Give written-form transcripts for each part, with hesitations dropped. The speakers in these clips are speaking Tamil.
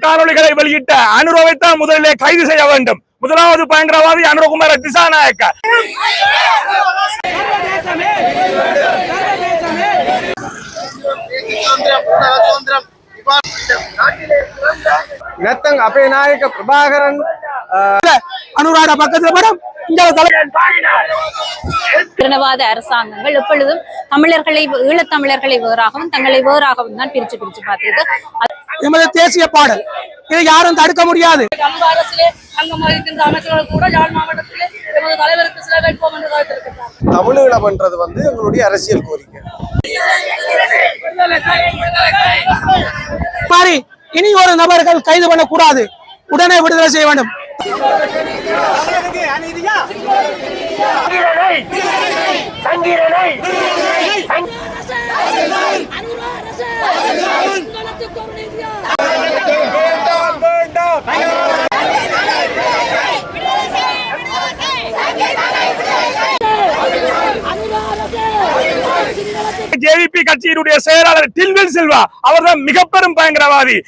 காணொலிகளை வெளியிட்ட அனுரவைத்தான் முதலிலே கைது செய்ய வேண்டும். முதலாவது பயங்கரவாதி அனுரகுமார திசாநாயக்க. அபயநாயக்க பிரபாகரன் அனுராட பக்கத்துல படம். பிரிவினவாத அரசாங்கங்கள் எப்பொழுதும் தமிழர்களை ஈழத்தமிழர்களை வேறாகவும் தங்களை வேறாகவும் தான் பிரிச்சு பார்த்தது. எமது தேசிய பாடல் இதை யாரும் தடுக்க முடியாது. அமைச்சர்கள் கூட யாழ் மாவட்டத்திலே எமது தலைவருக்கு சில வைப்போம் என்று காத்திருக்கிறார். தமிழீழ பண்றது எங்களுடைய அரசியல் கோரிக்கை. இனி ஒரு நபர்கள் கைது பண்ணக்கூடாது, உடனே விடுதலை செய்ய வேண்டும். ஜேவிபி கட்சியினுடைய செயலாளர் டில்வில் சில்வா அவர்தான் மிக பெரும் பயங்கரவாதி.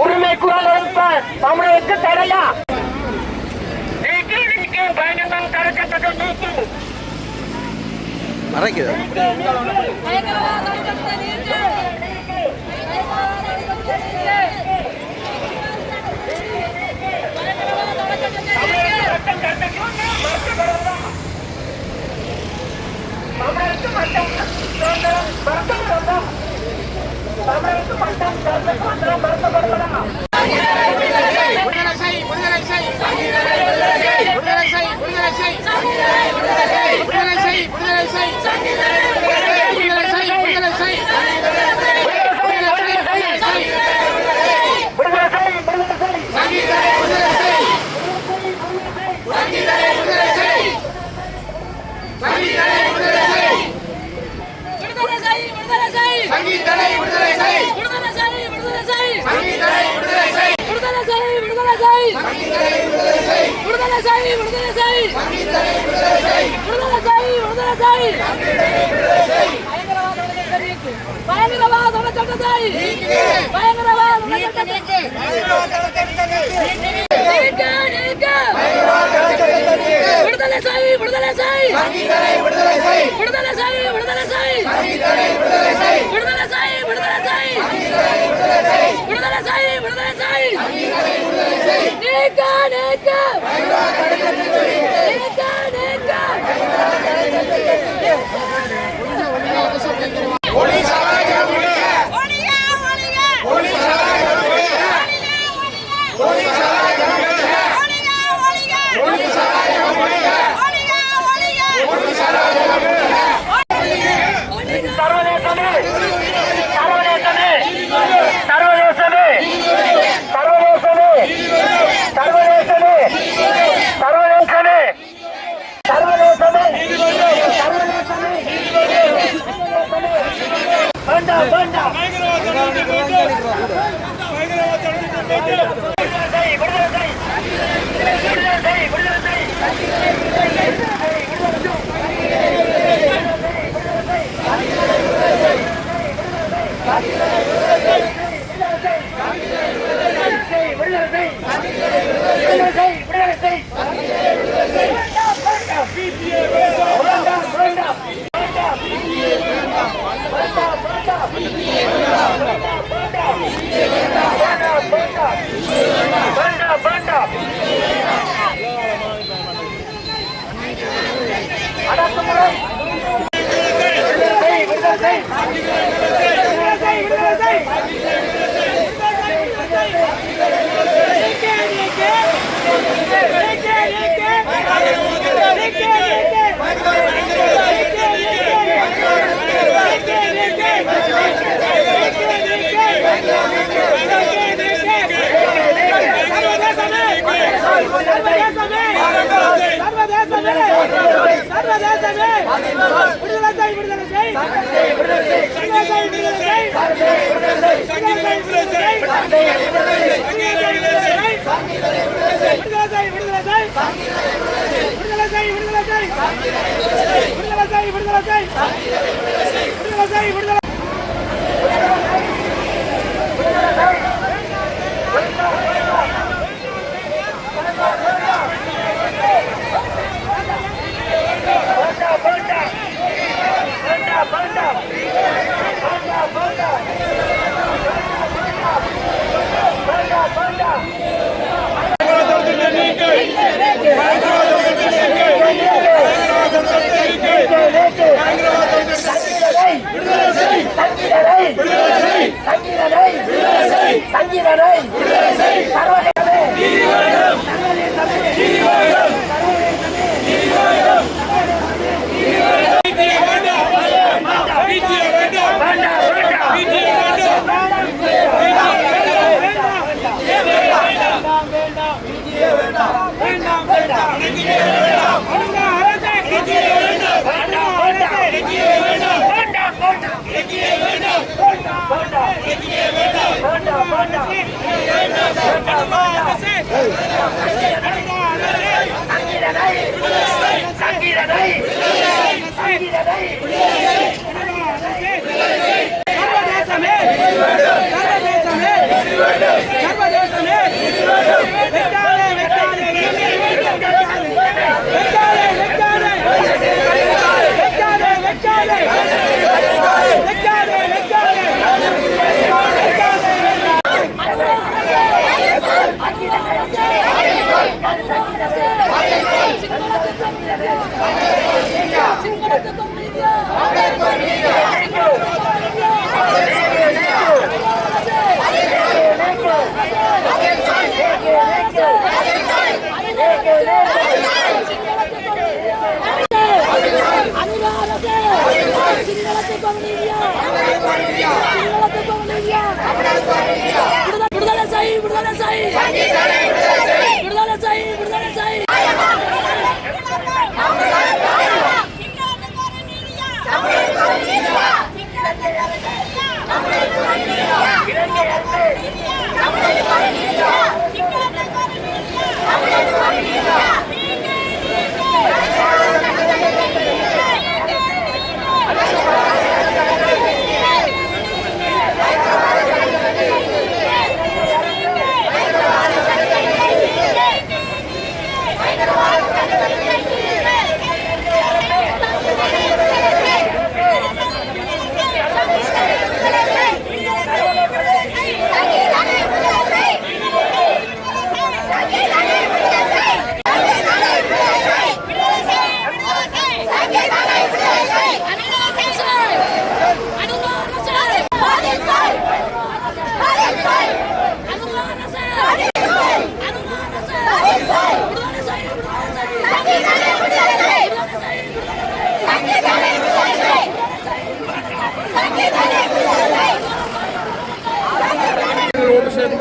உரிமை குரல் எழுப்ப தமிழுக்கு தடையா?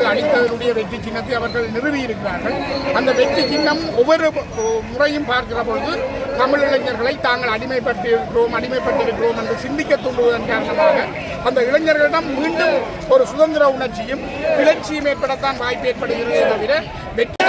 அளித்ததனுடைய வெற்றி சின்னத்தை அவர்கள் நிறுவியிருக்கிறார்கள். அந்த வெற்றி சின்னம் ஒவ்வொரு முறையும் பார்க்கிற பொழுது தமிழ் இளைஞர்களை தாங்கள் அடிமைப்பட்டிருக்கிறோம் என்று சிந்திக்க தூண்டுவதன் காரணமாக அந்த இளைஞர்களிடம் மீண்டும் ஒரு சுதந்திர உணர்ச்சியும் கிளர்ச்சியும் ஏற்படத்தான் வாய்ப்பு ஏற்படுகிறது தவிர வெற்றி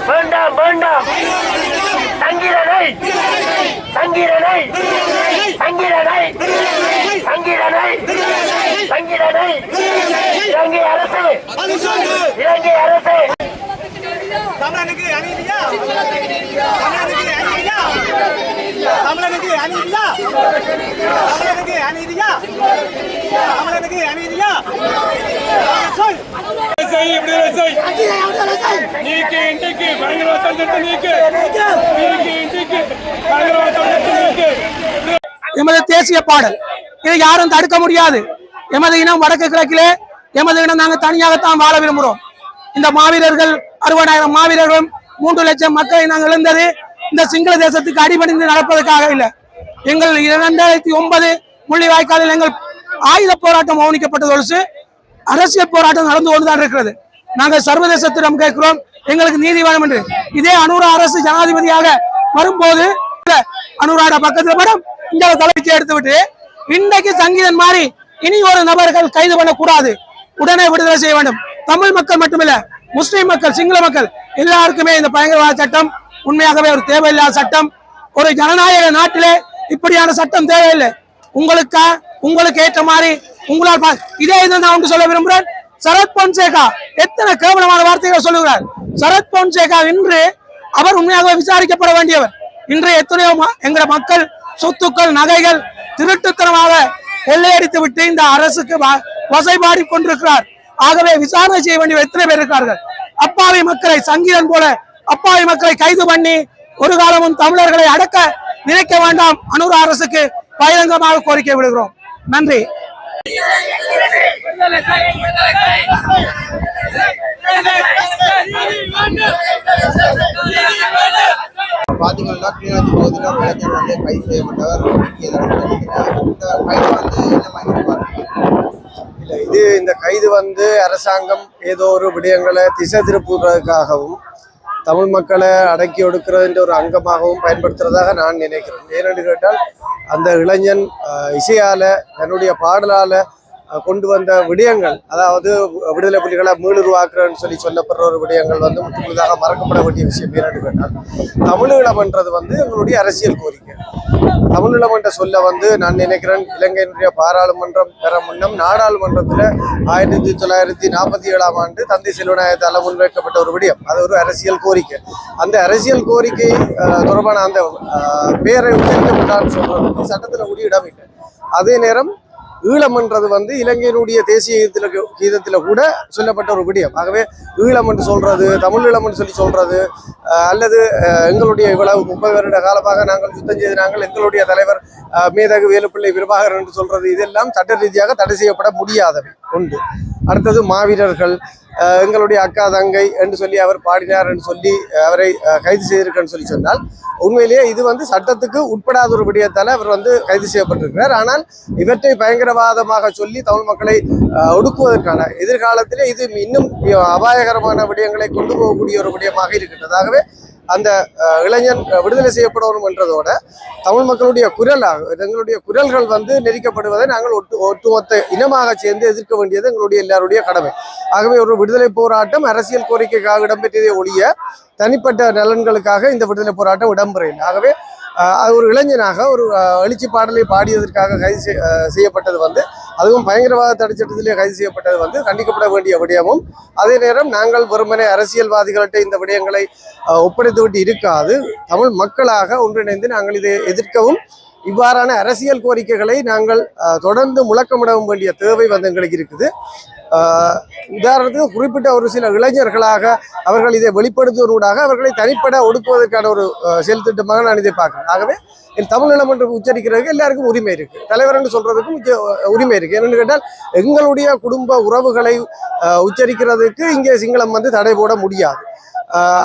வேண்டாம் வேண்டாம் சங்கீதனை சங்கீரனை சங்கீரனை சங்கீரனை சங்கீரனை இலங்கை அரசு இலங்கை அரசு தமிழனுக்கு அநீதியா தமிழனுக்கு அநீதியா தமிழனுக்கு அநீதியா தமிழனுக்கு அநீதியா தமிழனுக்கு அநீதியா சொல் நீக்கு இன்றைக்கு பயங்கரவாத சட்டத்தை நீக்கு இன்றைக்கு பயங்கரவாத சட்டத்தை நீக்கு. எமது தேசிய பாடல் இதை யாரும் தடுக்க முடியாது. எமது இனம் வடக்கு கிழக்கிலே எமது இனம் நாங்கள் தனியாகத்தான் வாழ விரும்புகிறோம். இந்த மாவீரர்கள் 60,000 மாவீரர்களும் 3 லட்சம் மக்களை நாங்கள் இழந்தது இந்த சிங்கள தேசத்துக்கு அடிபணிந்து நடப்பதற்காக இல்லை. எங்கள் 2009 முள்ளிவாய்க்காலில் எங்கள் ஆயுத போராட்டம் மௌனிக்கப்பட்டதொழிச்சு அரசியல் போராட்டம் நடந்து கொண்டுதான் இருக்கிறது. நாங்கள் சர்வதேசத்திடம் கேட்கிறோம் எங்களுக்கு நீதி வேணும் என்று. இதே அனுரா அரசு ஜனாதிபதியாக வரும்போது அனுராட பக்கத்துல படம் இந்த தலைச்சி எடுத்து விட்டு இன்றைக்கு சங்கீதன் மாறி இனி ஒரு நபர்கள் கைது பண்ணக்கூடாது, உடனே விடுதலை செய்ய வேண்டும். தமிழ் மக்கள் மட்டுமில்ல, முஸ்லிம் மக்கள், சிங்கள மக்கள் எல்லாருக்குமே இந்த பயங்கரவாத சட்டம் உண்மையாகவே ஒரு தேவையில்லாத சட்டம். ஒரு ஜனநாயக நாட்டிலே இப்படியான சட்டம் தேவையில்லை. உங்களுக்கு ஏற்ற மாதிரி உங்களால் இதே இதை நான் ஒன்று சொல்ல விரும்புகிறேன். சரத் பொன்சேகா எத்தனை கேவலமான வார்த்தைகளை சொல்லுகிறார். சரத் பொன்சேகா இன்று அவர் உண்மையாக விசாரிக்கப்பட வேண்டியவர். இன்று எத்தனையோ எங்கள மக்கள் சொத்துக்கள் நகைகள் திருட்டுத்தனமாக கொள்ளையடித்து விட்டு இந்த அரசுக்கு வசைபாடி கொண்டிருக்கிறார். ஆகவே விசாரணை செய்ய வேண்டிய எத்தனை பேர் இருக்கிறார்கள். அப்பாவி மக்களை சங்கீதன் போல அப்பாவி மக்களை கைது பண்ணி ஒரு காலமும் தமிழர்களை அடக்க நினைக்க வேண்டாம். அனுரா அரசுக்கு பகிரங்கமாக கோரிக்கை விடுகிறோம். நன்றி. பாத்தீங்கன்னா கிளிநொச்சி பகுதியில் ஒரு இளைஞர் வந்து கைது செய்யப்பட்டவர். இந்த கைது வந்து அரசாங்கம் ஏதோ ஒரு விடயங்களை திசை திருப்புவதற்காகவும் தமிழ் மக்களை அடக்கி ஒடுக்கிறதுன்ற ஒரு அங்கமாகவும் பயன்படுத்துறதாக நான் நினைக்கிறேன். ஏனென்று கேட்டால் அந்த இளைஞன் இசையால தன்னுடைய பாடலால கொண்டு வந்த விடயங்கள், அதாவது விடுதலை புலிகளை மீளுருவாக்குறன்னு சொல்லப்படுற ஒரு விடயங்கள் வந்து முற்றுமுழுதாக மறக்கப்பட வேண்டிய விஷயம். ஏன்னு கேட்டால் தமிழீழம் என்றது வந்து எங்களுடைய அரசியல் கோரிக்கை. தமிழீழம் என்ற சொல்ல வந்து நான் நினைக்கிறேன் இலங்கையினுடைய பாராளுமன்றம் பெற முன்னம் நாடாளுமன்றத்தில் 1947ஆம் ஆண்டு தந்தை செல்வநாயகத்தால் முன்வைக்கப்பட்ட ஒரு விடயம். அது ஒரு அரசியல் கோரிக்கை. அந்த அரசியல் கோரிக்கை தொடர்பான அந்த பேரை உச்சரிக்கப்பட்டான்னு சொல்றதுக்கு சட்டத்தில் கூட இடம் இல்லை. அதே நேரம் ஈழம் என்றது வந்து இலங்கையினுடைய தேசிய கீதத்தில் கூட சொல்லப்பட்ட ஒரு விடயம். ஆகவே ஈழம் என்று சொல்றது, தமிழ் ஈழம் என்று சொல்றது, அல்லது எங்களுடைய இவ்வளவு 30 வருட காலமாக நாங்கள் யுத்தம் செய்து நாங்கள் எங்களுடைய தலைவர் மேதகு வேலுப்பிள்ளை பிரபாகரன் என்று சொல்றது, இதெல்லாம் சட்ட ரீதியாக தடை செய்யப்பட முடியாதவை ஒன்று. அடுத்தது மாவீரர்கள், எங்களுடைய அக்கா தங்கை என்று சொல்லி அவர் பாடினார் என்று சொல்லி அவரை கைது செய்திருக்கன்னு சொல்லி சொன்னால் உண்மையிலேயே இது வந்து சட்டத்துக்கு உட்படாத ஒரு விடயத்தால் அவர் வந்து கைது செய்யப்பட்டிருக்கிறார். ஆனால் இவற்றை பயங்கரவாதமாக சொல்லி தமிழ் மக்களை ஒடுக்குவதற்கான எதிர்காலத்திலே இது இன்னும் அபாயகரமான விடயங்களை கொண்டு போகக்கூடிய ஒரு விடயமாக இருக்கின்றதாகவே அந்த இளைஞன் விடுதலை செய்யப்படணும் என்றதோட தமிழ் மக்களுடைய குரலாக எங்களுடைய குரல்கள் வந்து நெரிக்கப்படுவதை நாங்கள் ஒட்டுமொத்த இனமாக சேர்ந்து எதிர்க்க வேண்டியது எங்களுடைய எல்லாருடைய கடமை. ஆகவே ஒரு விடுதலை போராட்டம் அரசியல் கோரிக்கைக்காக இடம்பெற்றதே ஒழிய தனிப்பட்ட நலன்களுக்காக இந்த விடுதலை போராட்டம் இடம்பெறவில்லை. ஆகவே ஒரு இளைஞனாக ஒரு எழுச்சி பாடலை பாடியதற்காக கைது செய்யப்பட்டது வந்து, அதுவும் பயங்கரவாத தடை சட்டத்திலே கைது செய்யப்பட்டது வந்து கண்டிக்கப்பட வேண்டிய விடயமும், அதே நேரம் நாங்கள் வெறுமனே அரசியல்வாதிகள்கிட்ட இந்த விடயங்களை ஒப்படைத்து விட்டு இருக்காது. தமிழ் மக்களாக ஒன்றிணைந்து நாங்கள் இதை எதிர்க்கவும் இவ்வாறான அரசியல் கோரிக்கைகளை நாங்கள் தொடர்ந்து முழக்கமிடவும் வேண்டிய தேவை வந்து எங்களுக்கு இருக்குது. உதாரணத்துக்கு குறிப்பிட்ட ஒரு சில இளைஞர்களாக அவர்கள் இதை வெளிப்படுத்துவதூடாக அவர்களை தனிப்பட ஒடுக்குவதற்கான ஒரு செயல் திட்டமாக நான் இதை பார்க்கிறேன். ஆகவே தமிழீழம் என்று உச்சரிக்கிறதுக்கு எல்லாருக்கும் உரிமை இருக்கு, தலைவர் என்று சொல்றதுக்கும் உரிமை இருக்கு. என்னென்னு கேட்டால் எங்களுடைய குடும்ப உறவுகளை உச்சரிக்கிறதுக்கு இங்கே சிங்களம் வந்து தடை போட முடியாது.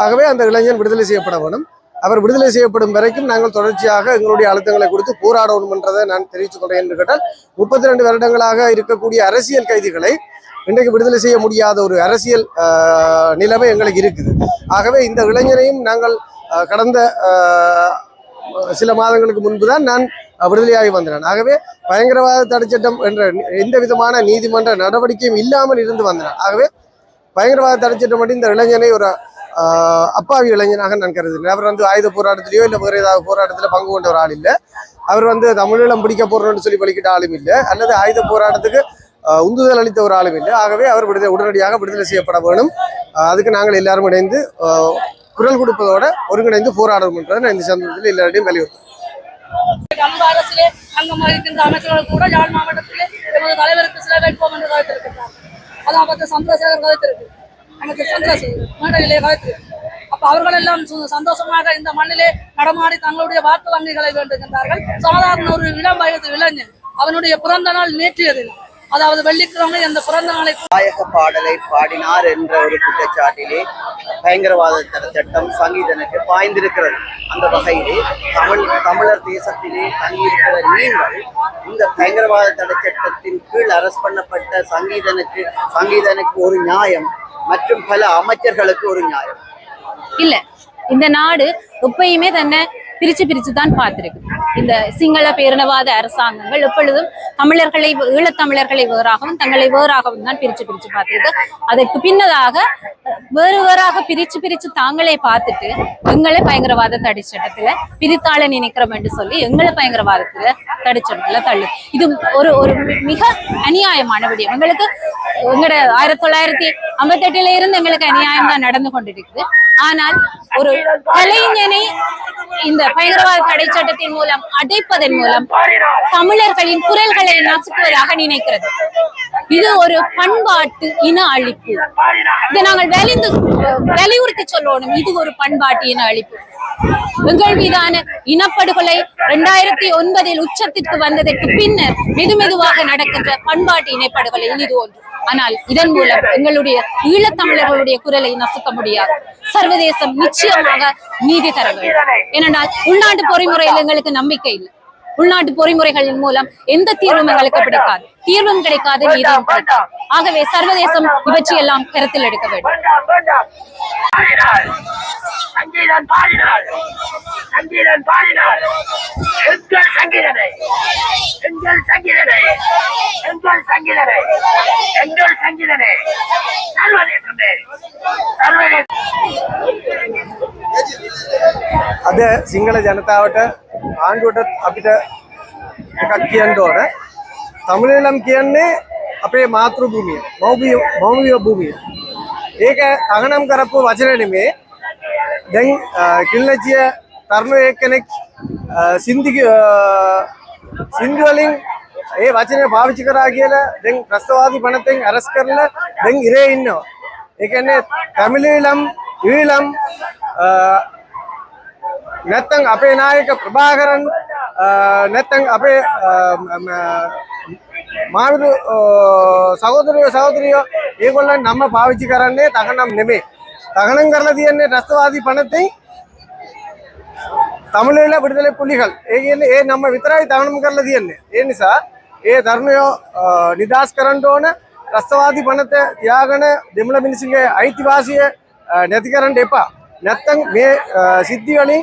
ஆகவே அந்த இளைஞன் விடுதலை செய்யப்பட வேண்டும். அவர் விடுதலை செய்யப்படும் வரைக்கும் நாங்கள் தொடர்ச்சியாக எங்களுடைய அழுத்தங்களை கொடுத்து போராடணும் என்றதை நான் தெரிவித்துக் கொண்டேன். என்று கேட்டால் 32 வருடங்களாக இருக்கக்கூடிய அரசியல் கைதிகளை இன்றைக்கு விடுதலை செய்ய முடியாத ஒரு அரசியல் நிலைமை எங்களுக்கு இருக்குது. ஆகவே இந்த இளைஞரையும் நாங்கள் கடந்த சில மாதங்களுக்கு முன்புதான் நான் விடுதலையாகி வந்தேன். ஆகவே பயங்கரவாத தடை சட்டம் என்ற எந்த விதமான நீதிமன்ற நடவடிக்கையும் இல்லாமல் இருந்து வந்தேன். ஆகவே பயங்கரவாத தடை சட்டம் மட்டும் இந்த இளைஞனை ஒரு அப்பாவி இளைஞனாக நான் கருதுகிறேன். அவர் வந்து ஆயுத போராட்டத்திலேயோ இல்லை வேறு ஏதாவது போராட்டத்தில் பங்கு கொண்ட ஒரு ஆள் இல்லை. அவர் வந்து தமிழீழம் பிடிக்க போறோம்னு சொல்லி வலிக்கிட்ட ஆளும் இல்லை, அல்லது ஆயுத போராட்டத்துக்கு உந்துதல் அளித்த ஒரு ஆளும் இல்லை. ஆகவே அவர் உடனடியாக விடுதலை செய்யப்பட வேணும். அதுக்கு நாங்கள் எல்லாரும் இணைந்து குரல் கொடுப்பதோட ஒருங்கிணைந்து போராடணும் என்றதை நான் இந்த சந்தர்ப்பத்தில் எல்லாரையும் வலியுறுத்தும். அந்த அரசிலே அங்கம் வகிக்கின்ற அமைச்சர்கள் கூட யாழ் மாவட்டத்திலே எமது தலைவருக்கு சில வைப்போம் என்று கருத்திருக்கிறார். அதாவது சந்திரசேகர் கருத்திருக்கு, அமைச்சர் சந்திரசேகர் மேடையிலே கருத்திருக்கு. அப்ப அவர்கள் எல்லாம் சந்தோஷமாக இந்த மண்ணிலே நடமாடி தங்களுடைய வாக்கு வங்கிகளை வேண்டுகின்றார்கள். சாதாரண ஒரு இளம் வயது இளைஞன் அவனுடைய பிறந்த நாள் நேற்றைய தினம், அதாவது வெள்ளிக்கிழமை அந்த பிறந்த நாளை நாயக பாடலை பாடினார் என்ற ஒரு குற்றச்சாட்டிலே பயங்கரவாத தடை சட்டம் சங்கீதனுக்கு பாய்ந்திருக்கிறது. அந்த வகையிலே தமிழர் தேசத்திலே தங்கியிருக்கிற நீங்கள் இந்த பயங்கரவாத தடை சட்டத்தின் கீழ் அரஸ்ட் பண்ணப்பட்ட சங்கீதனுக்கு ஒரு நியாயம் மற்றும் பல அமைச்சர்களுக்கு ஒரு நியாயம் இல்ல. இந்த நாடு எப்பயுமே தன்னை பிரிச்சு தான் பார்த்திருக்கு. இந்த சிங்கள பேரினவாத அரசாங்கங்கள் எப்பொழுதும் தமிழர்களை ஈழத்தமிழர்களை வேறாகவும் தங்களை வேறாகவும் தான் பிரிச்சு பார்த்திருக்கு. அதற்கு பின்னதாக வேறாக பிரிச்சு தாங்களே பார்த்துட்டு எங்களை பயங்கரவாத தடை சட்டத்துல பிரித்தாள நினைக்கிறோம் என்று சொல்லி எங்களை பயங்கரவாதத்துல தடை சட்டத்துல தள்ளு. இது ஒரு மிக அநியாயமான விடயம். எங்களுக்கு எங்களோட 1958 இருந்து எங்களுக்கு அநியாயம் தான் நடந்து கொண்டிருக்குது. ஆனால் ஒரு கலைஞனை இந்த பயங்கரவாத தடை சட்டத்தின் மூலம் அடைப்பதன் மூலம் தமிழர்களின் குரல்களை நசுக்குவதாக நினைக்கிறது. இது ஒரு பண்பாட்டு இன அழிப்பு. இதை நாங்கள் வலியுறுத்தி சொல்லணும். இது ஒரு பண்பாட்டு இன அழிப்பு. எங்கள் மீதான இனப்படுகொலை 2009 உச்சத்திற்கு வந்ததற்கு பின்னர் மெதுவாக நடக்கின்ற பண்பாட்டு இனப்படுகொலை இது ஒன்று. ஆனால் இதன் மூலம் எங்களுடைய ஈழத்தமிழர்களுடைய குரலை நசுக்க முடியாது. சர்வதேசம் நிச்சயமாக நீதி தர வேண்டும். ஏனென்றால் உள்நாட்டு பொறிமுறையில் எங்களுக்கு நம்பிக்கை இல்லை. உள்நாட்டு பொறிமுறைகளின் மூலம் எந்த தீர்வும் எங்களுக்கு கிடைக்காது, தீர்வும் கிடைக்காது, நீதியும் கிடைக்காது. ஆகவே சர்வதேசம் இவற்றையெல்லாம் கருத்தில் எடுக்க வேண்டும். අද සිංහල ජනතාවට ආණ්ඩුවට අපිට එකක් කියන්න ඕන. තමිළීළම් කියන්නේ අපේ මාතෘ භූමිය, මෞර්ය භූමිය. ඒක තහනම් කරපු වචන නෙමේ. දැන් කිල්ලච්චිය තරුණ එක්කෙනෙක් සින්දු වලින් ඒ වචනේ පාවිච්චි කරා කියලා දැන් ත්‍රස්තවාදී පනතෙන් අරස් කරලා දැන් ඉරේ ඉන්නවා. ඒ කියන්නේ තමිළීළම් ඊළම් නැත්තම් අපේ නායක ප්‍රභාකරන් නැත්තම් අපේ මානව සහෝදරයෝ ඒගොල්ලන් නම පාවිච්චි කරන්නේ තහනම් නෙමෙයි. තහනම් කරලා තියන්නේ ත්‍රස්තවාදී පනතෙන් තමිළීළ විடுதலை පුලිகள். ඒ කියන්නේ ඒ නම විතරයි තහනම් කරලා තියන්නේ. ඒ නිසා ඒ තරුණයෝ නිදාස් කරන්න ඕන. ත්‍රස්තවාදී පනත තියාගෙන දෙමළ මිනිස්සුන්ගේ අයිතිවාසිය නැති කරන්න එපා. නැත්තම් මේ සිද්ධි වලින්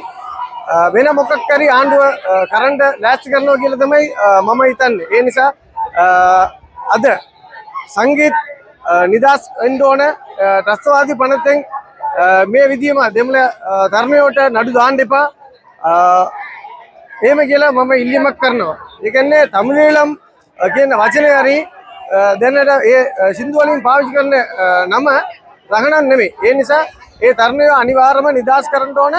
වෙන මොකක් හරි ආණ්ඩුව කරන්න ලෑස්ති කරනවා කියලා තමයි මම හිතන්නේ. ඒ නිසා අද සංගීත නිදාස් වෙන්න ඕන. ත්‍රස්තවාදී පනතෙන් මේ විදියම දෙමළ තරුණයෝට නඩු දාන්න එපා. එහෙම කියලා මම ඉල්ලීමක් කරනවා. ඒ කියන්නේ තමිළීළම් කියන වචනේ හරි දැනට ඒ සින්දු වලින් පාවිච්චි කරන නම රහණන් නෙමෙයි. ඒ නිසා ඒ තරුණයෝ අනිවාර්යයෙන්ම නිදාස් කරන්න ඕන.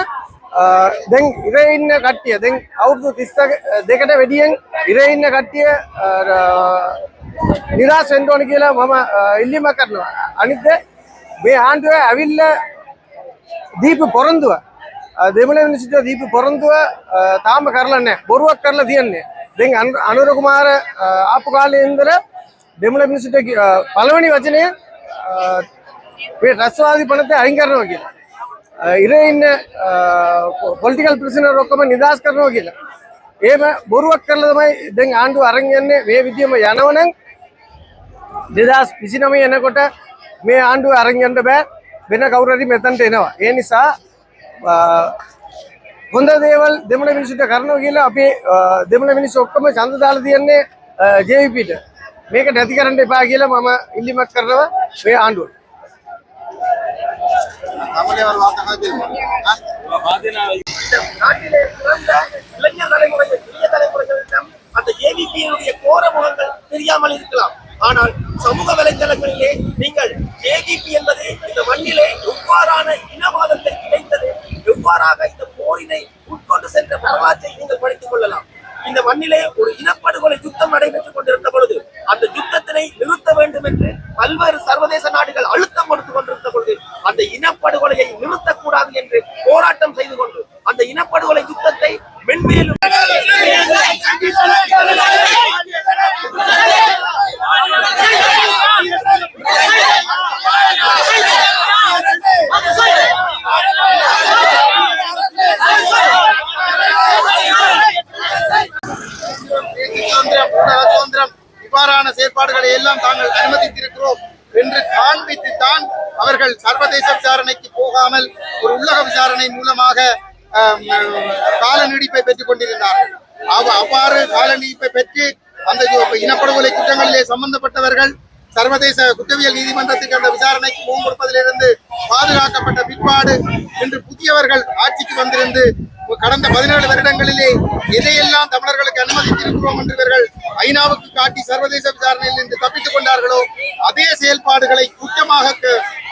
දැන් ඉරේ ඉන්න කට්ටිය දැන් අවුරුදු 32කට වැඩියෙන් ඉරේ ඉන්න කට්ටිය නිදාස් වෙන්න ඕන කියලා මම ඉල්ලීමක් කරනවා. අනිත් මේ ආණ්ඩුව ඇවිල්ලා දීපු පොරොන්දුව දෙමළ මිනිස්සුන්ට දීපු පොරොන්දුව තාම කරලා නැහැ. බොරුවක් කරලා තියන්නේ. දැන් අනුර කුමාර ආපු කාලේ ඉඳලා දෙමළ මිනිස්සුන්ට පළවෙනි වචනය මේ ත්‍රස්තවාදී පනතේ අයින් කරනවා කියලා. ඉරේ ඉන්න පොලිටිකල් ප්‍රිසනර් ඔක්කොම නිදාස් කරනවා කියලා. එහෙම බොරුවක් කරලා තමයි දැන් ආණ්ඩුව අරන් යන්නේ. මේ විදියම යනවනම් 2029 එනකොට මේ ආණ්ඩුව අරන් යන්න බෑ. වෙන කවුරු හරි මෙතනට එනවා. ඒ නිසා හොඳ දේවල් දෙමළ මිනිස්සුන්ට කරනවා කියලා අපි දෙමළ මිනිස්සු ඔක්කොම ඡන්ද දාලා තියන්නේ JVPට. මේක නැති කරන්න එපා කියලා මම ඉල්ලීමක් කරනවා මේ ආණ්ඩුවට. நாட்டிலே பிறந்த இளைஞர் தலைமுறைகள் இளைய தலைமுறைகளிடம் அந்த ஏவிபியினுடைய கோர முகங்கள் தெரியாமல் இருக்கலாம். ஆனால் சமூக வலைதளங்களிலே நீங்கள் ஏவிபி என்பது இந்த மண்ணிலே எவ்வாறான இனவாதத்தை கிடைத்தது, எவ்வாறாக இந்த போரினை உட்கொண்டு சென்ற வரலாற்றை நீங்கள் படித்துக் கொள்ளலாம். இந்த மண்ணிலே ஒரு இனப்படுகொலை யுத்தம் நடைபெற்றுக் கொண்டிருந்த பொழுது அந்த யுத்தத்தினை நிறுத்த வேண்டும் என்று பல்வேறு சர்வதேச நாடுகள் அழுத்தம் கொடுத்துக் கொண்டிருந்த பொழுது அந்த இனப்படுகொலையை நிறுத்தக்கூடாது என்று போராட்டம் செய்து கொண்டு அந்த இனப்படுகொலை யுத்தத்தை மென்மேலும் இவ்வாறான செயற்பாடுகளை எல்லாம் தாங்கள் அனுமதித்திருக்கிறோம் என்று காண்பித்துத்தான் அவர்கள் சர்வதேச விசாரணைக்கு போகாமல் ஒரு உள்ளக விசாரணை மூலமாக கால நீடிப்பை பெற்றுக் கொண்டிருந்தார்கள். அவ்வாறு கால நீடிப்பை பெற்று அந்த இனப்படுகொலை குற்றங்களிலே சம்பந்தப்பட்டவர்கள் சர்வதேச குற்றவியல் நீதிமன்றத்துக்கு அந்த விசாரணைக்கு முகம் கொடுப்பதிலிருந்து பாதுகாக்கப்பட்ட பிற்பாடு இன்று புதியவர்கள் ஆட்சிக்கு வந்திருந்து கடந்த 17 வருடங்களிலே எதையெல்லாம் தமிழர்களுக்கு அனுமதித்திருக்கிறோம் என்று இவர்கள் ஐநாவுக்கு காட்டி சர்வதேச விசாரணையில் இன்று தப்பித்துக் கொண்டார்களோ அதே செயல்பாடுகளை குற்றமாக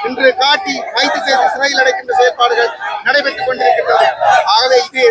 இன்று காட்டி கைது செய்து சிறையில் அடைக்கின்ற செயல்பாடுகள் நடைபெற்றுக் கொண்டிருக்கின்றது. ஆகவே இது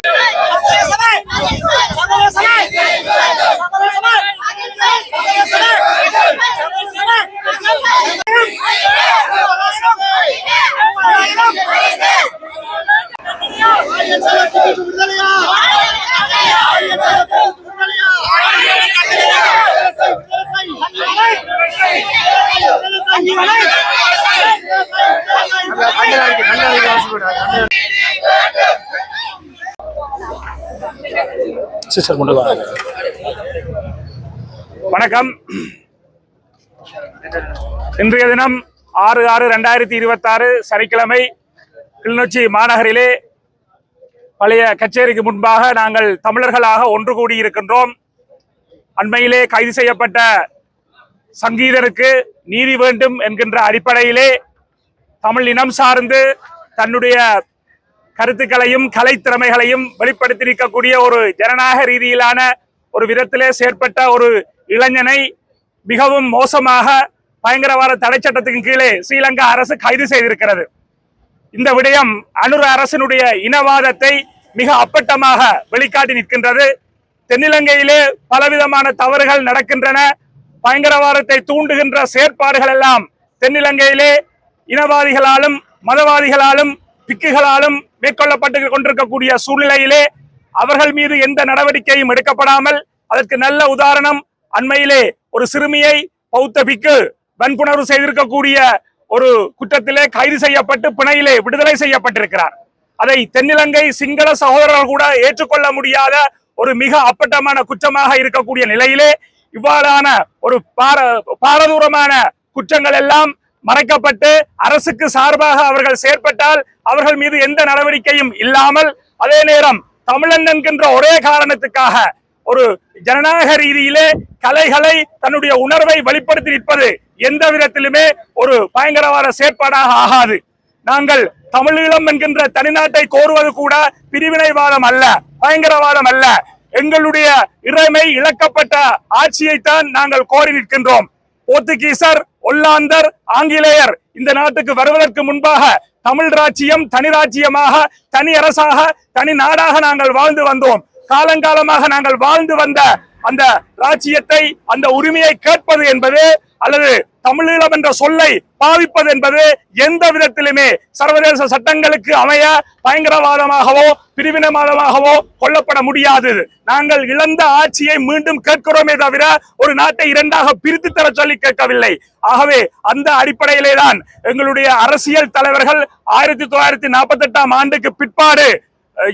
வணக்கம். இன்றைய தினம் 6/6/2026 சனிக்கிழமை கிளிநொச்சி மாநகரிலே பழைய கச்சேரிக்கு முன்பாக நாங்கள் தமிழர்களாக ஒன்று கூடியிருக்கின்றோம். அண்மையிலே கைது செய்யப்பட்ட சங்கீதனுக்கு நீதி வேண்டும் என்கின்ற அடிப்படையிலே தமிழ் இனம் சார்ந்து தன்னுடைய கருத்துக்களையும் கலைத்திறமைகளையும் வெளிப்படுத்தியிருக்கக்கூடிய ஒரு ஜனநாயக ரீதியிலான ஒரு விதத்திலே செயற்பட்ட ஒரு இளைஞனை மிகவும் மோசமாக பயங்கரவாத தடை சட்டத்தின் கீழே ஸ்ரீலங்கா அரசு கைது செய்திருக்கிறது. இந்த விடயம் அனுர அரசினுடைய இனவாதத்தை மிக அப்பட்டமாக வெளிக்காட்டி நிற்கின்றது. தென்னிலங்கையிலே பலவிதமான தவறுகள் நடக்கின்றன. பயங்கரவாதத்தை தூண்டுகின்ற செயற்பாடுகள் எல்லாம் தென்னிலங்கையிலே இனவாதிகளாலும் மதவாதிகளாலும் பிக்குகளாலும் மேற்கொள்ளப்பட்டு கொண்டிருக்கக்கூடிய சூழ்நிலையிலே அவர்கள் மீது எந்த நடவடிக்கையும் எடுக்கப்படாமல், அதற்கு நல்ல உதாரணம் அண்மையிலே ஒரு சிறுமியை பௌத்த பிக்கு வன்புணர்வு செய்திருக்கக்கூடிய ஒரு குற்றத்திலே கைது செய்யப்பட்டு பிணையிலே விடுதலை செய்யப்பட்டிருக்கிறார். அதை தென்னிலங்கை சிங்கள சகோதரர்கள் கூட ஏற்றுக்கொள்ள முடியாத ஒரு மிக அப்பட்டமான குற்றமாக இருக்கக்கூடிய நிலையிலே இவ்வாறான ஒரு பாரதூரமான குற்றங்கள் எல்லாம் மறைக்கப்பட்டு அரசுக்கு சார்பாக அவர்கள் செயற்பட்டால் அவர்கள் மீது எந்த நடவடிக்கையும் இல்லாமல், அதே நேரம் தமிழன் என்கின்ற ஒரே காரணத்துக்காக ஒரு ஜனநாயக ரீதியிலே கலைகளை தன்னுடைய உணர்வை வெளிப்படுத்தி நிற்பது எந்த விதத்திலுமே ஒரு பயங்கரவாத செயற்பாடாக ஆகாது. நாங்கள் தமிழீழம் என்கின்ற தனிநாட்டை கோருவது கூட பிரிவினைவாதம் அல்ல, பயங்கரவாதம் அல்ல. எங்களுடைய இறைமை இழக்கப்பட்ட ஆட்சியைத்தான் நாங்கள் கோரி நிற்கின்றோம். போர்த்துகீசர், ஒல்லாந்தர், ஆங்கிலேயர் இந்த நாட்டுக்கு வருவதற்கு முன்பாக தமிழ் ராஜ்யம் தனி ராஜ்யமாக, தனி அரசாக, தனி நாடாக நாங்கள் வாழ்ந்து வந்தோம். காலங்காலமாக நாங்கள் வாழ்ந்து வந்த அந்த ராஜ்யத்தை, அந்த உரிமையை கேட்பது என்பது அல்லது தமிழீழம் என்ற சொல்லை பாவிப்பது என்பது எந்த விதத்திலுமே சர்வதேச சட்டங்களுக்கு அமைய பயங்கரவாதமாகவோ பிரிவினவாதமாகவோ கொல்லப்பட முடியாது. நாங்கள் இழந்த ஆட்சியை மீண்டும் கேட்கிறோமே தவிர ஒரு நாட்டை இரண்டாக பிரித்து தர சொல்லி கேட்கவில்லை. ஆகவே அந்த அடிப்படையிலே தான் எங்களுடைய அரசியல் தலைவர்கள் 1948ஆம் ஆண்டுக்கு பிற்பாடு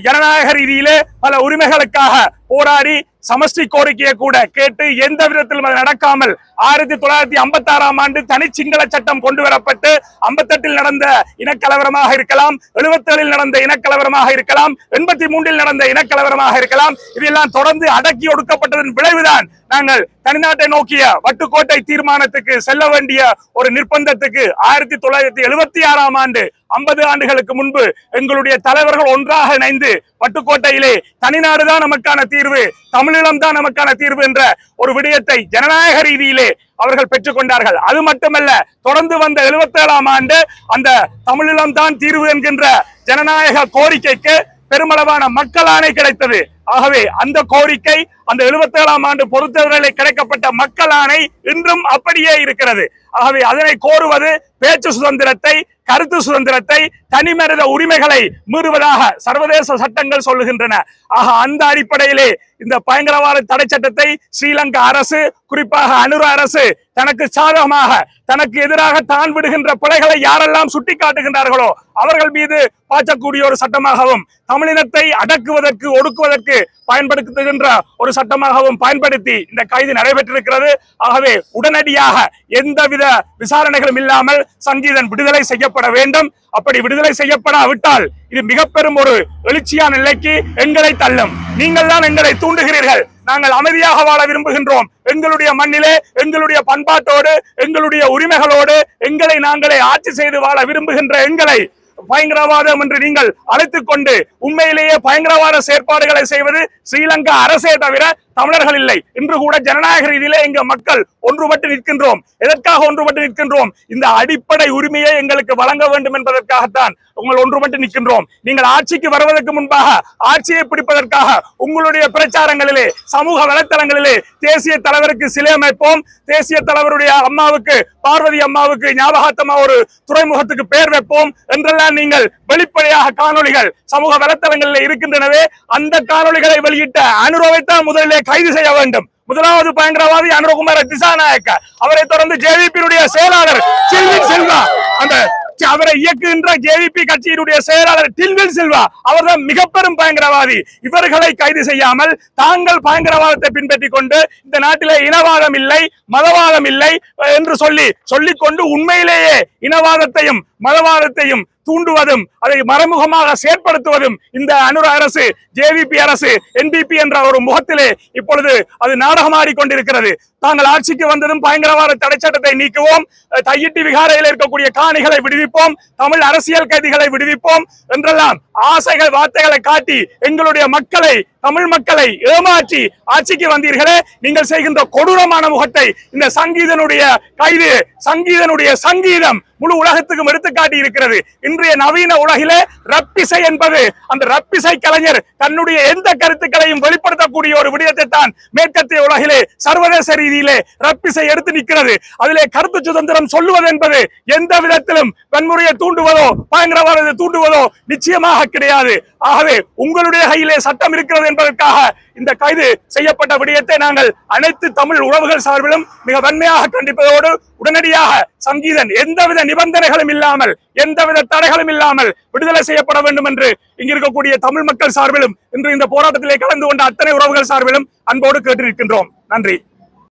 ஜனநாயக ரீதியிலே பல உரிமைகளுக்காக போராடி சமஷ்டி கோரிக்கையை கூட கேட்டு எந்த விதத்திலும் அது நடக்காமல் 1956ஆம் ஆண்டு தனி சிங்கள சட்டம் கொண்டு வரப்பட்டு 58இல் நடந்த இனக்கலவரமாக இருக்கலாம், 77இல் நடந்த இனக்கலவரமாக இருக்கலாம், 83இல் நடந்த இனக்கலவரமாக இருக்கலாம், இதெல்லாம் தொடர்ந்து அடக்கி ஒடுக்கப்பட்டதன் விளைவுதான் நாங்கள் தனிநாட்டை நோக்கிய வட்டுக்கோட்டை தீர்மானத்துக்கு செல்ல வேண்டிய ஒரு நிர்பந்தத்துக்கு 1976ஆம் ஆண்டு 50 ஆண்டுகளுக்கு முன்பு எங்களுடைய தலைவர்கள் ஒன்றாக இணைந்து பட்டுக்கோட்டையிலே தனிநாடுதான் நமக்கான தீர்வு, தமிழீழம் தான் நமக்கான தீர்வு என்ற ஒரு விடயத்தை ஜனநாயக ரீதியிலே அவர்கள் பெற்றுக்கொண்டார்கள். அது மட்டுமல்ல, தொடர்ந்து வந்த 77ஆம் ஆண்டு அந்த தமிழீழம் தான் தீர்வு என்கின்ற ஜனநாயக கோரிக்கைக்கு பெருமளவான மக்கள் ஆணை கிடைத்தது. ஆகவே அந்த கோரிக்கை, அந்த 77ஆம் ஆண்டு பொறுத்தவரையில் கிடைக்கப்பட்ட மக்கள் ஆணை இன்றும் அப்படியே இருக்கிறது. ஆகவே அதனை கோருவது பேச்சு சுதந்திரத்தை, கருத்து சுதந்திரத்தை, தனிமனித உரிமைகளை மீறுவதாக சர்வதேச சட்டங்கள் சொல்லுகின்றன. ஆக அந்த அடிப்படையிலே இந்த பயங்கரவாத தடை சட்டத்தை ஸ்ரீலங்கா அரசு, குறிப்பாக அனுர அரசு தனக்கு சாதகமாக, தனக்கு எதிராக தான் விடுகின்ற பிழைகளை யாரெல்லாம் சுட்டிக்காட்டுகின்றார்களோ அவர்கள் மீது பாய்ச்சக்கூடிய ஒரு சட்டமாகவும், தமிழினத்தை அடக்குவதற்கு, ஒடுக்குவதற்கு பயன்படுத்துகின்ற ஒரு சட்டமாகவும் பயன்படுத்தி இந்த கைது நடைபெற்றிருக்கிறது. ஆகவே உடனடியாக எந்தவித விசாரணைகளும் இல்லாமல் சங்கீதன் விடுதலை செய்யப்பட வேண்டும். அப்படி விடுதலை செய்யப்படாவிட்டால் இது மிக பெரும் ஒரு எழுச்சியான நிலைக்கு எங்களை தள்ளும். நீங்கள் தான் எங்களை தூண்டுகிறீர்கள். நாங்கள் அமைதியாக வாழ விரும்புகின்றோம். எங்களுடைய மண்ணிலே, எங்களுடைய பண்பாட்டோடு, எங்களுடைய உரிமைகளோடு எங்களை நாங்களே ஆட்சி செய்து வாழ விரும்புகின்ற எங்களை பயங்கரவாதம் என்று நீங்கள் அழைத்துக் கொண்டு உண்மையிலேயே பயங்கரவாத செயற்பாடுகளை செய்வது ஸ்ரீலங்கா அரசே தவிர தமிழர்கள் இல்லை. இன்று கூட ஜனநாயக ரீதியிலே எங்க மக்கள் ஒன்றுபட்டு நிற்கின்றோம். எதற்காக ஒன்றுபட்டு நிற்கின்றோம்? இந்த அடிப்படை உரிமையை எங்களுக்கு வழங்க வேண்டும் என்பதற்காகத்தான் உங்கள் ஒன்றுபட்டு நிற்கின்றோம். நீங்கள் ஆட்சிக்கு வருவதற்கு முன்பாக ஆட்சியை பிடிப்பதற்காக உங்களுடைய பிரச்சாரங்களிலே, சமூக வலைத்தளங்களிலே தேசிய தலைவருக்கு சிலை அமைப்போம், தேசிய தலைவருடைய அம்மாவுக்கு, பார்வதி அம்மாவுக்கு ஞாபகார்த்தமா ஒரு துறைமுகத்துக்கு பெயர் வைப்போம் என்றெல்லாம் நீங்கள் வெளிப்படையாக காணொளிகள் சமூக வலைத்தளங்களில் இருக்கின்றனவே. அந்த காணொளிகளை வெளியிட்ட அனுரவைத்தான் முதலிலே கைது செய்ய வேண்டும். முதலாவது பயங்கரவாதி அனுரகுமார திசாநாயக்க, அவரை தொடர்ந்து ஜேவிபியினுடைய செயலாளர் சில்வின் சில்வா, அந்த அவரை இயக்குகின்ற ஜேவிபி கட்சியினுடைய செயலாளர் டில்வில் சில்வா, அவர்தான் மிக பெரும் பயங்கரவாதி. இவர்களை கைது செய்யாமல் தாங்கள் பயங்கரவாதத்தை பின்பற்றி கொண்டு இந்த நாட்டிலே இனவாதம் இல்லை, மதவாதம் இல்லை என்று சொல்லிக்கொண்டு உண்மையிலேயே இனவாதத்தையும் மதவாதத்தையும் தூண்டுவதும் அதை மறைமுகமாக செயற்படுத்துவதும் இந்த அனுர அரசு, ஜேவிபி அரசு, என்பிபி என்ற ஒரு முகத்திலே இப்பொழுது அது நாடகமாடி கொண்டிருக்கிறது. தாங்கள் ஆட்சிக்கு வந்ததும் பயங்கரவாத தடை சட்டத்தை நீக்குவோம், தையிட்டி விகாரையில் இருக்கக்கூடிய காணிகளை விடுவிப்போம், தமிழ் அரசியல் கைதிகளை விடுவிப்போம் என்றெல்லாம் ஆசைகள், வார்த்தைகளை காட்டி எங்களுடைய மக்களை, தமிழ் மக்களை ஏமாற்றி ஆட்சிக்கு வந்தீர்களே. நீங்கள் செய்கின்ற கொடூரமான முகத்தை இந்த சங்கீதனுடைய கைது, சங்கீதனுடைய சங்கீதம் முழு உலகத்துக்கும் எடுத்துக்காட்டி இருக்கிறது. இன்றைய நவீன உலகிலே ரப்பிசை என்பது, அந்த ரப்பிசை கலைஞர் தன்னுடைய எந்த கருத்துக்களையும் வெளிப்படுத்தக்கூடிய ஒரு விடயத்தை தான் மேற்கத்திய உலகிலே சர்வதேச ரீதியிலே ரப்பிசை எடுத்து நிற்கிறது. அதிலே கருத்து சுதந்திரம் சொல்லுவது என்பது எந்த விதத்திலும் வன்முறையை தூண்டுவதோ பயங்கரவாதத்தை தூண்டுவதோ நிச்சயமாக கிடையாது. ஆகவே உங்களுடைய கையிலே சட்டம் இருக்கிறது என்பதற்காக இந்த கைது செய்யப்பட்ட விடயத்தை நாங்கள் அனைத்து தமிழ் உறவுகள் சார்பிலும் மிக வன்மையாக கண்டிப்பதோடு உடனடியாக சங்கீதன் எந்தவித நிபந்தனைகளும் இல்லாமல், எந்தவித தடைகளும் இல்லாமல் விடுதலை செய்யப்பட வேண்டும் என்று இங்கிருக்கக்கூடிய தமிழ் மக்கள் சார்பிலும், இன்று இந்த போராட்டத்திலே கலந்து கொண்ட அத்தனை உறவுகள் சார்பிலும் அன்போடு கேட்டிருக்கின்றோம். நன்றி.